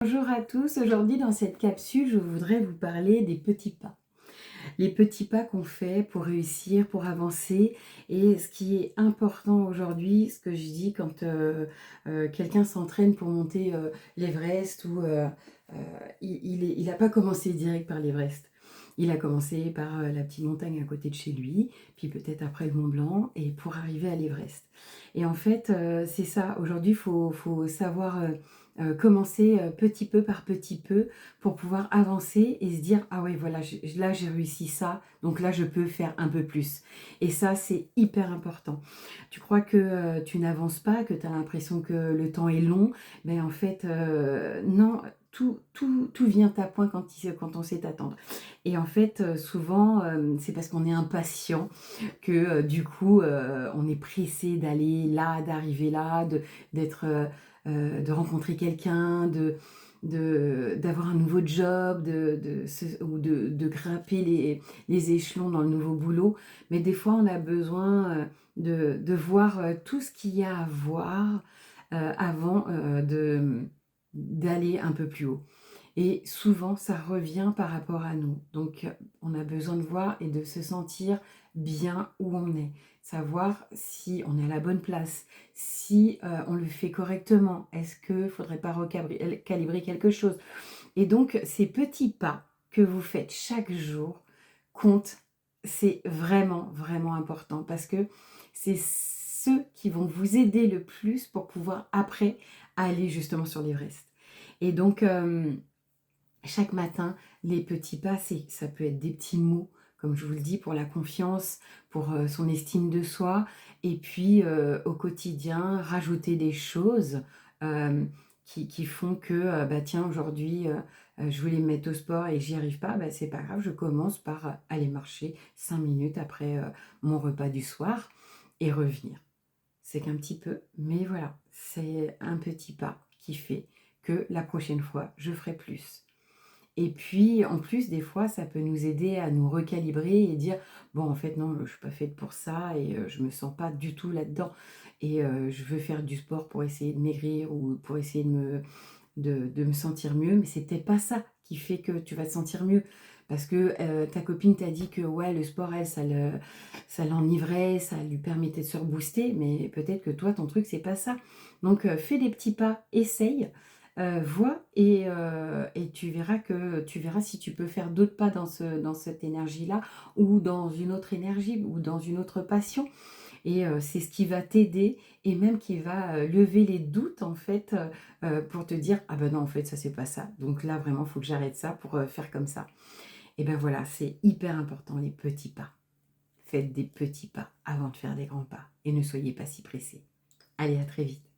Bonjour à tous, aujourd'hui dans cette capsule, je voudrais vous parler des petits pas. Les petits pas qu'on fait pour réussir, pour avancer. Et ce qui est important aujourd'hui, ce que je dis quand quelqu'un s'entraîne pour monter l'Everest, ou il n'a pas commencé direct par l'Everest. Il a commencé par la petite montagne à côté de chez lui, puis peut-être après le Mont Blanc, et pour arriver à l'Everest. Et en fait, c'est ça. Aujourd'hui, il faut savoir commencer petit peu par petit peu pour pouvoir avancer et se dire: ah oui, voilà, là j'ai réussi ça, donc là je peux faire un peu plus. Et ça, c'est hyper important. Tu crois que tu n'avances pas, que tu as l'impression que le temps est long, mais en fait, non. Tout vient à point quand on sait attendre. Et en fait, souvent, c'est parce qu'on est impatient que du coup, on est pressé d'aller là, d'arriver là, d'être, de rencontrer quelqu'un, d'avoir un nouveau job, ou de grimper les échelons dans le nouveau boulot. Mais des fois, on a besoin de voir tout ce qu'il y a à voir avant d'aller un peu plus haut. Et souvent, ça revient par rapport à nous. Donc, on a besoin de voir et de se sentir bien où on est. Savoir si on est à la bonne place, si on le fait correctement. Est-ce qu'il ne faudrait pas recalibrer quelque chose? Et donc, ces petits pas que vous faites chaque jour comptent. C'est vraiment, vraiment important parce que c'est ceux qui vont vous aider le plus pour pouvoir après aller justement sur l'Everest. Et donc, chaque matin, les petits pas, ça peut être des petits mots, comme je vous le dis, pour la confiance, pour son estime de soi. Et puis, au quotidien, rajouter des choses euh, qui font que, bah, tiens, aujourd'hui, je voulais me mettre au sport et j'y arrive pas. Bah, c'est pas grave, je commence par aller marcher 5 minutes après mon repas du soir et revenir. C'est qu'un petit peu, mais voilà, c'est un petit pas qui fait que la prochaine fois, je ferai plus. Et puis, en plus, des fois, ça peut nous aider à nous recalibrer et dire: bon, en fait, non, je ne suis pas faite pour ça et je ne me sens pas du tout là-dedans. Et je veux faire du sport pour essayer de maigrir ou pour essayer de me sentir mieux. Mais c'était pas ça qui fait que tu vas te sentir mieux. Parce que ta copine t'a dit que ouais, le sport, elle, ça l'enivrait, ça lui permettait de se rebooster. Mais peut-être que toi, ton truc, c'est pas ça. Donc, fais des petits pas, essaye. Vois et tu verras si tu peux faire d'autres pas dans cette énergie-là, ou dans une autre énergie, ou dans une autre passion. Et c'est ce qui va t'aider, et même qui va lever les doutes en fait, pour te dire: ah ben non, en fait ça c'est pas ça, donc là vraiment il faut que j'arrête ça pour faire comme ça. Et ben voilà, c'est hyper important, les petits pas. Faites des petits pas avant de faire des grands pas et ne soyez pas si pressés. Allez, à très vite.